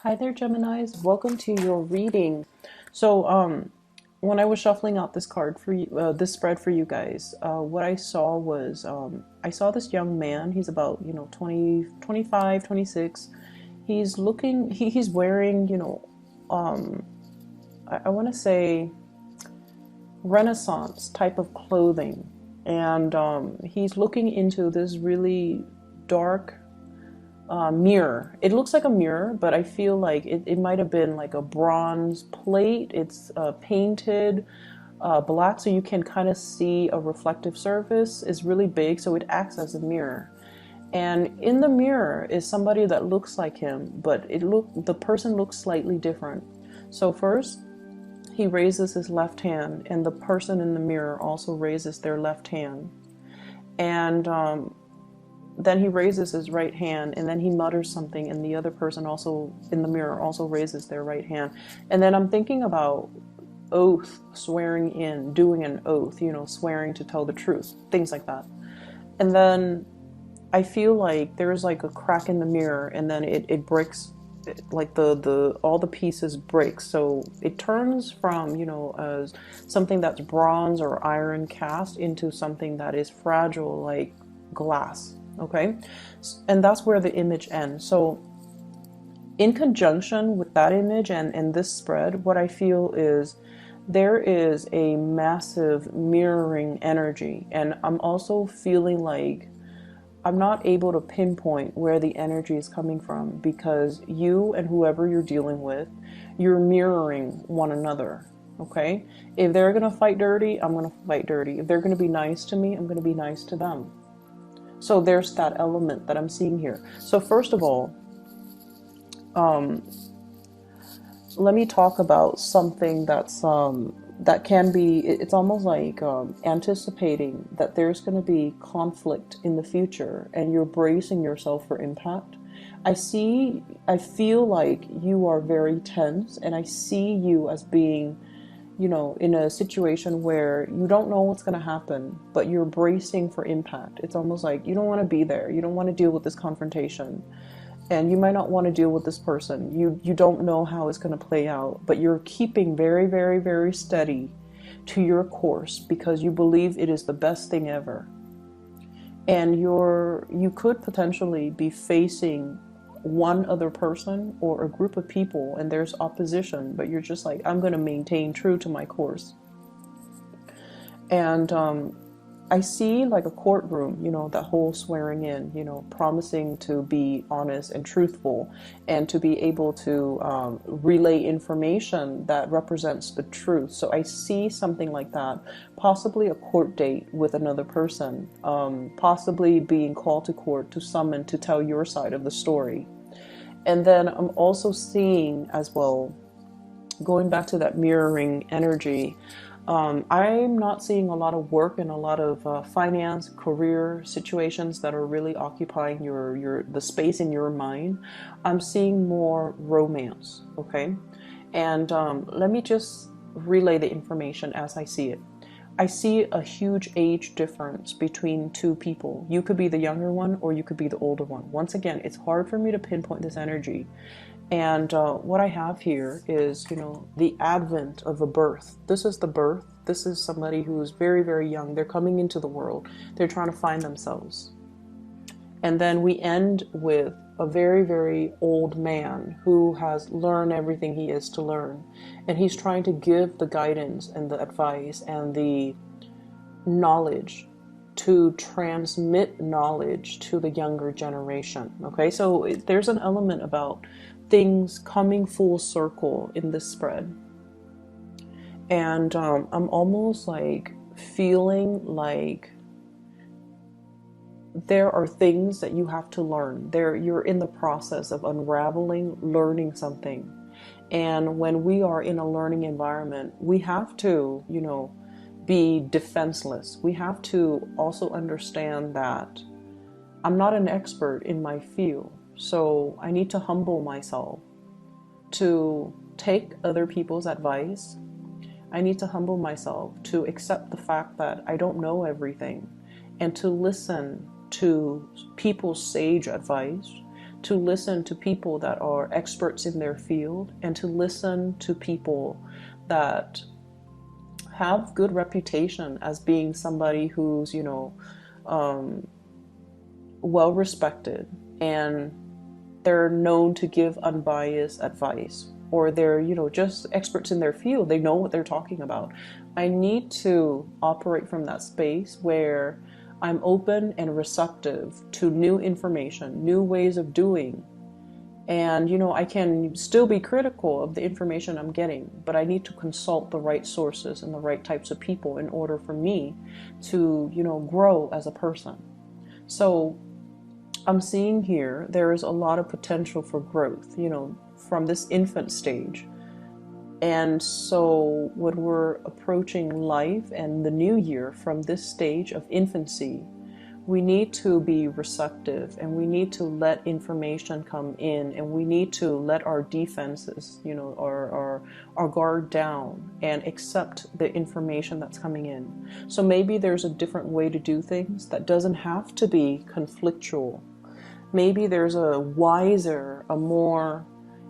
Hi there, Geminis. Welcome to your reading. So, when I was shuffling out this card for you, this spread for you guys, what I saw was I saw this young man. He's about 20, 25, 26. He's looking. He's wearing um, I want to say Renaissance type of clothing, and he's looking into this really dark mirror. It looks like a mirror, but I feel like it might have been like a bronze plate. It's painted black, so you can kind of see a reflective surface. It's really big, so it acts as a mirror. And in the mirror is somebody that looks like him, but the person looks slightly different. So first, he raises his left hand, and the person in the mirror also raises their left hand. And then he raises his right hand, and then he mutters something, and the other person also in the mirror also raises their right hand. And then I'm thinking about oath, swearing in, doing an oath, swearing to tell the truth, things like that. And then I feel like there's like a crack in the mirror, and then it breaks, like the all the pieces break, so it turns from as something that's bronze or iron cast into something that is fragile, like glass. Okay, and that's where the image ends. So in conjunction with that image and this spread, what I feel is there is a massive mirroring energy, and I'm also feeling like I'm not able to pinpoint where the energy is coming from, because you and whoever you're dealing with, you're mirroring one another. Okay, if they're gonna fight dirty, I'm gonna fight dirty. If they're gonna be nice to me, I'm gonna be nice to them. So there's that element that I'm seeing here. So first of all, um, let me talk about something that can be. It's almost like anticipating that there's going to be conflict in the future, and you're bracing yourself for impact. I feel like you are very tense, and I see you as being in a situation where you don't know what's going to happen, but you're bracing for impact. It's almost like you don't want to be there. You don't want to deal with this confrontation. And you might not want to deal with this person. You don't know how it's going to play out, but you're keeping very, very, very steady to your course because you believe it is the best thing ever. And you could potentially be facing one other person or a group of people, and there's opposition, but you're just like, I'm going to maintain true to my course. And I see like a courtroom, that whole swearing in, promising to be honest and truthful, and to be able to relay information that represents the truth. So I see something like that, possibly a court date with another person, possibly being called to court to summon to tell your side of the story. And then I'm also seeing as well, going back to that mirroring energy, I'm not seeing a lot of work and a lot of finance, career situations that are really occupying the space in your mind. I'm seeing more romance. Okay, and let me just relay the information as I see it. I see a huge age difference between two people. You could be the younger one or you could be the older one. Once again, it's hard for me to pinpoint this energy. And what I have here is, the advent of a birth. This is the birth. This is somebody who is very, very young. They're coming into the world. They're trying to find themselves. And then we end with a very, very old man who has learned everything he is to learn. And he's trying to give the guidance and the advice and the knowledge, to transmit knowledge to the younger generation. Okay, so there's an element about things coming full circle in this spread. And I'm almost like feeling like there are things that you have to learn. You're in the process of unraveling, learning something. And when we are in a learning environment, we have to, be defenseless. We have to also understand that I'm not an expert in my field. So I need to humble myself to take other people's advice. I need to humble myself to accept the fact that I don't know everything, and to listen to people's sage advice, to listen to people that are experts in their field, and to listen to people that have good reputation as being somebody who's, well respected, and they're known to give unbiased advice, or they're, just experts in their field. They know what they're talking about. I need to operate from that space where I'm open and receptive to new information, new ways of doing. And, I can still be critical of the information I'm getting, but I need to consult the right sources and the right types of people in order for me to, grow as a person. So I'm seeing here there is a lot of potential for growth, from this infant stage. And so when we're approaching life and the new year from this stage of infancy, we need to be receptive, and we need to let information come in, and we need to let our defenses, our guard down, and accept the information that's coming in. So maybe there's a different way to do things that doesn't have to be conflictual. Maybe there's a wiser, a more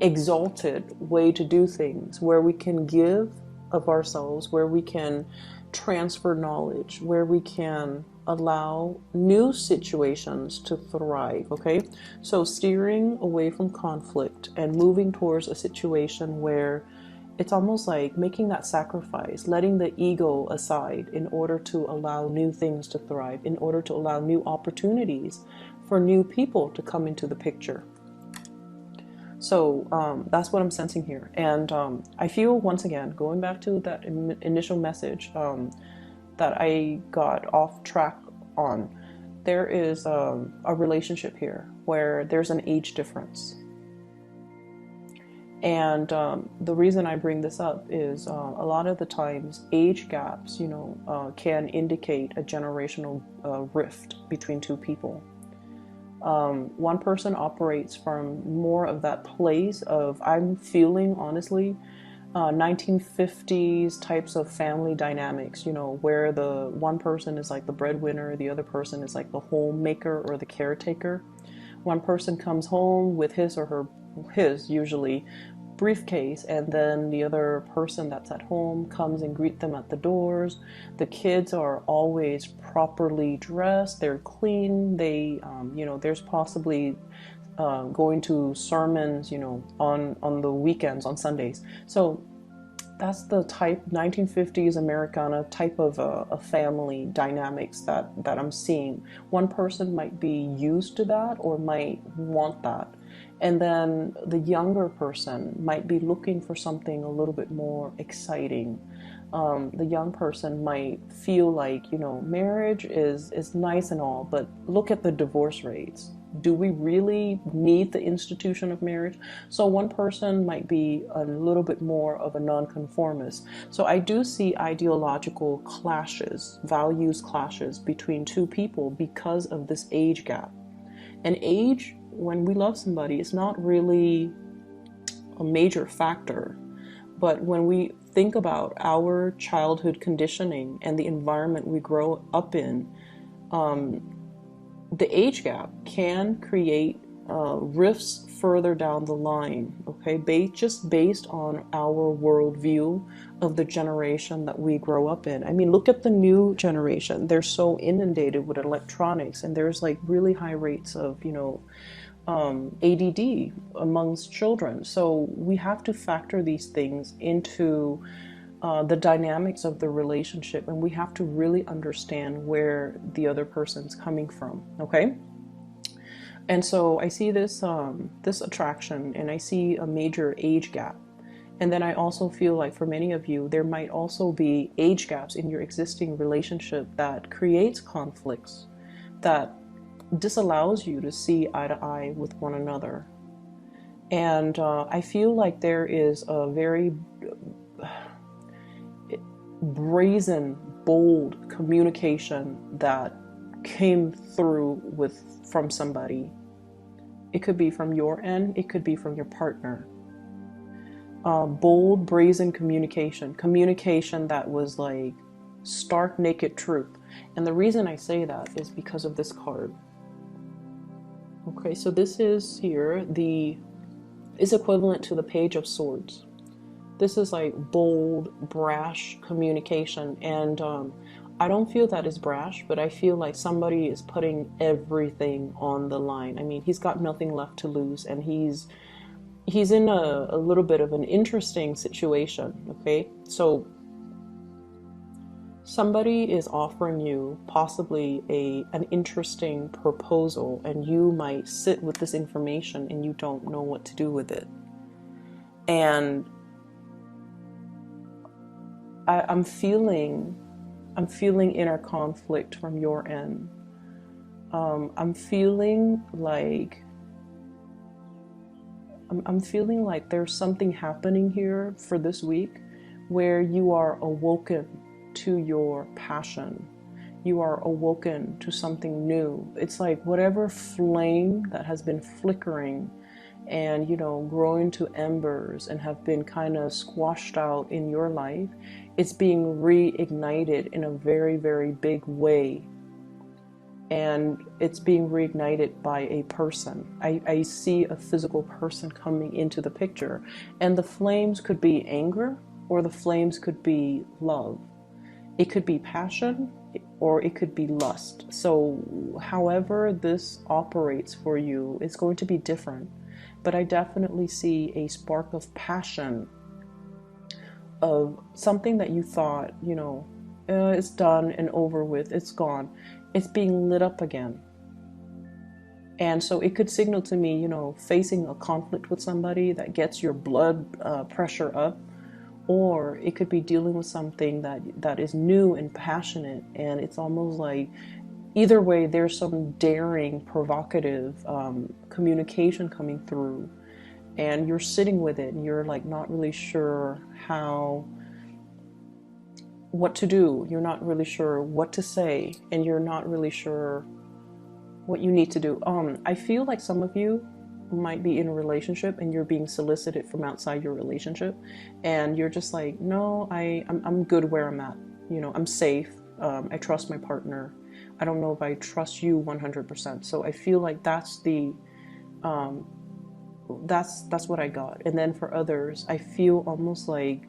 exalted way to do things, where we can give of ourselves, where we can transfer knowledge, where we can allow new situations to thrive. Okay, so steering away from conflict and moving towards a situation where it's almost like making that sacrifice, letting the ego aside in order to allow new things to thrive, in order to allow new opportunities for new people to come into the picture. So that's what I'm sensing here. And I feel, once again, going back to that initial message that I got off track on, there is a relationship here where there's an age difference. And the reason I bring this up is a lot of the times age gaps, can indicate a generational rift between two people. One person operates from more of that place of, I'm feeling, honestly, 1950s types of family dynamics, where the one person is like the breadwinner, the other person is like the homemaker or the caretaker. One person comes home with his usually briefcase, and then the other person that's at home comes and greet them at the doors. The kids are always properly dressed, they're clean, they there's possibly going to sermons, on the weekends, on Sundays. So that's the type 1950s Americana type of a family dynamics that I'm seeing. One person might be used to that or might want that. And then the younger person might be looking for something a little bit more exciting. The young person might feel like, marriage is nice and all, but look at the divorce rates. Do we really need the institution of marriage? So one person might be a little bit more of a nonconformist. So I do see ideological clashes, values clashes between two people because of this age gap. And age, when we love somebody, is not really a major factor. But when we think about our childhood conditioning and the environment we grow up in, the age gap can create rifts further down the line, okay? Just based on our worldview of the generation that we grow up in. I mean, look at the new generation. They're so inundated with electronics, and there's like really high rates of, ADD amongst children. So we have to factor these things into the dynamics of the relationship, and we have to really understand where the other person's coming from, okay? And so I see this this attraction, and I see a major age gap. And then I also feel like for many of you, there might also be age gaps in your existing relationship that creates conflicts, that disallows you to see eye to eye with one another. And I feel like there is a very brazen, bold communication that came through from somebody. It could be from your end, it could be from your partner. Bold, brazen communication that was like stark, naked truth. And the reason I say that is because of this card. Okay, so this is here, is equivalent to the Page of Swords. This is like bold, brash communication, and I don't feel that is brash, but I feel like somebody is putting everything on the line. I mean, he's got nothing left to lose, and he's in a little bit of an interesting situation. Okay, so somebody is offering you possibly an interesting proposal, and you might sit with this information and you don't know what to do with it. And I'm feeling inner conflict from your end. I'm feeling like there's something happening here for this week where you are awoken to your passion. You are awoken to something new. It's like whatever flame that has been flickering and, growing to embers and have been kind of squashed out in your life, it's being reignited in a very, very big way. And it's being reignited by a person. I see a physical person coming into the picture. And the flames could be anger, or the flames could be love. It could be passion, or it could be lust. So however this operates for you is going to be different. But I definitely see a spark of passion, of something that you thought, it's done and over with, it's gone. It's being lit up again. And so it could signal to me, facing a conflict with somebody that gets your blood pressure up, or it could be dealing with something that is new and passionate, and it's almost like either way there's some daring, provocative communication coming through, and you're sitting with it and you're like not really sure what to do. You're not really sure what to say, and you're not really sure what you need to do. I feel like some of you might be in a relationship and you're being solicited from outside your relationship, and you're just like, no, I'm good where I'm at. I'm safe. I trust my partner. I don't know if I trust you 100%. So I feel like that's what I got. And then for others, I feel almost like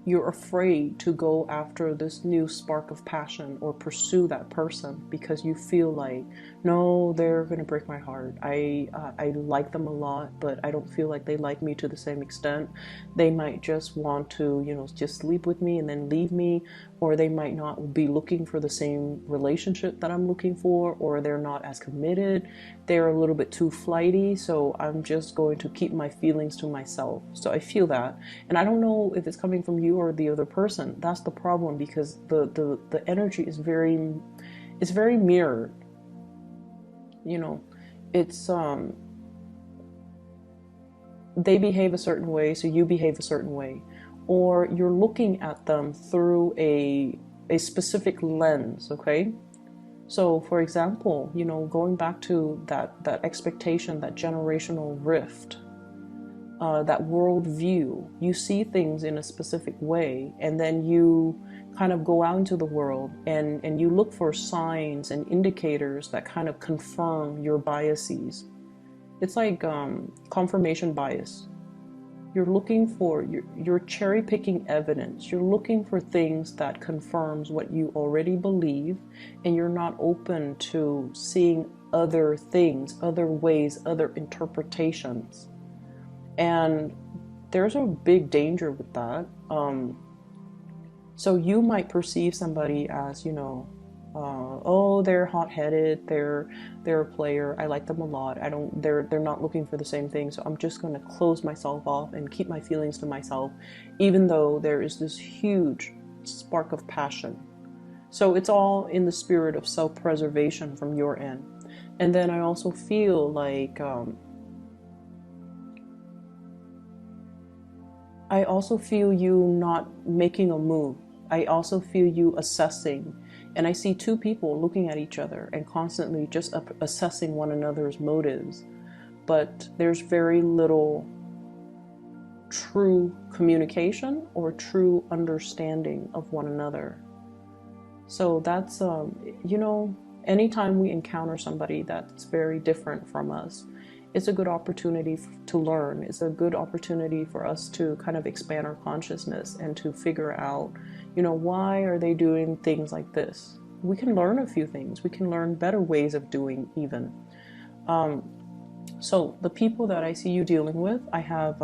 you're afraid to go after this new spark of passion or pursue that person because you feel like, no, they're gonna break my heart. I like them a lot, but I don't feel like they like me to the same extent. They might just want to, just sleep with me and then leave me, or they might not be looking for the same relationship that I'm looking for, or they're not as committed. They're a little bit too flighty, so I'm just going to keep my feelings to myself. So I feel that, and I don't know if it's coming from you or the other person. That's the problem, because the energy is very mirrored. It's they behave a certain way, so you behave a certain way, or you're looking at them through a specific lens. Okay, so for example, going back to that expectation, that generational rift, that world view, you see things in a specific way, and then you kind of go out into the world and you look for signs and indicators that kind of confirm your biases. It's like confirmation bias. You're looking for, you're cherry picking evidence. You're looking for things that confirms what you already believe, and you're not open to seeing other things, other ways, other interpretations. And there's a big danger with that. So you might perceive somebody as, oh, they're hot-headed, they're a player, I like them a lot, they're not looking for the same thing, so I'm just going to close myself off and keep my feelings to myself, even though there is this huge spark of passion. So it's all in the spirit of self-preservation from your end. And then I also feel like I also feel you not making a move. I also feel you assessing. And I see two people looking at each other and constantly just assessing one another's motives. But there's very little true communication or true understanding of one another. So that's, Anytime we encounter somebody that's very different from us, it's a good opportunity to learn. It's a good opportunity for us to kind of expand our consciousness and to figure out, you know, why are they doing things like this? We can learn a few things. We can learn better ways of doing even. So the people that I see you dealing with, I have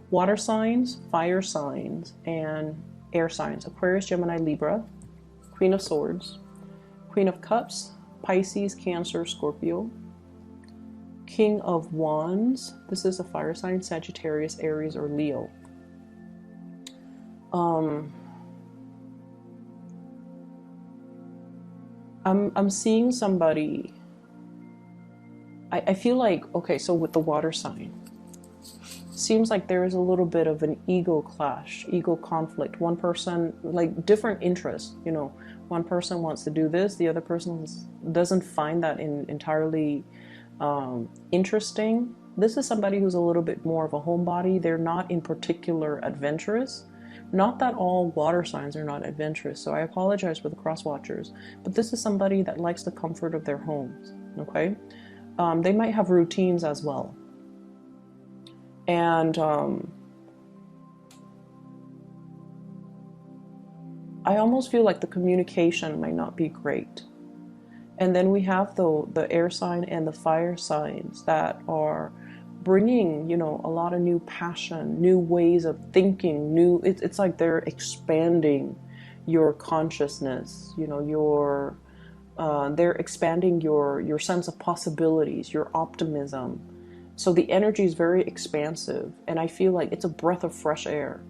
water signs, fire signs, and air signs. Aquarius, Gemini, Libra, Queen of Swords, Queen of Cups, Pisces, Cancer, Scorpio, King of Wands. This is a fire sign, Sagittarius, Aries, or Leo. I'm seeing somebody. I feel like, okay, so with the water sign, seems like there is a little bit of an ego clash, ego conflict. One person, like different interests, you know, one person wants to do this, the other person doesn't find that entirely interesting. This is somebody who's a little bit more of a homebody. They're not in particular adventurous. Not that all water signs are not adventurous, so I apologize for the cross watchers, but this is somebody that likes the comfort of their homes, okay? They might have routines as well. And I almost feel like the communication might not be great. And then we have the air sign and the fire signs that are bringing, you know, a lot of new passion, new ways of thinking, it's like they're expanding your consciousness, you know, they're expanding your sense of possibilities, your optimism. So the energy is very expansive, and I feel like it's a breath of fresh air.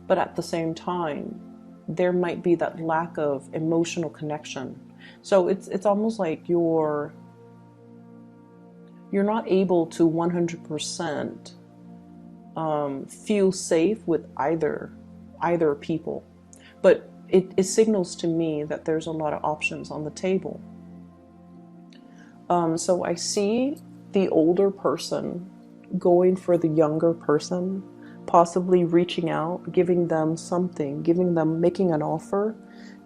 But at the same time, there might be that lack of emotional connection. So it's almost like you're not able to 100% feel safe with either people. But it signals to me that there's a lot of options on the table. So I see the older person going for the younger person, possibly reaching out, giving them something, making an offer,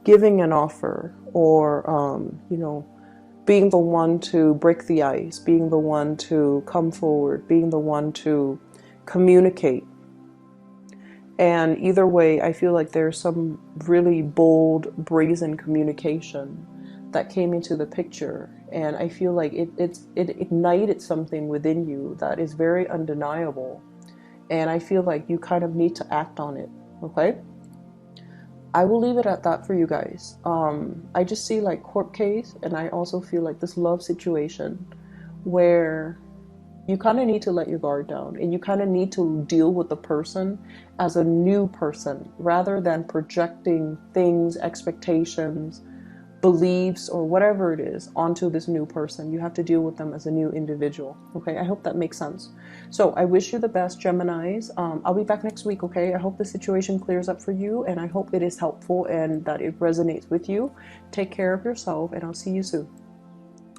giving an offer, or, you know, being the one to break the ice, being the one to come forward, being the one to communicate. And either way, I feel like there's some really bold, brazen communication that came into the picture. And I feel like it ignited something within you that is very undeniable. And I feel like you kind of need to act on it, okay? I will leave it at that for you guys. I just see like court case, and I also feel like this love situation where you kind of need to let your guard down, and you kind of need to deal with the person as a new person rather than projecting things, expectations, beliefs, or whatever it is onto this new person. You have to deal with them as a new individual. Okay, I hope that makes sense. So I wish you the best, Geminis. I'll be back next week, okay? I hope the situation clears up for you, and I hope it is helpful and that it resonates with you. Take care of yourself, and I'll see you soon.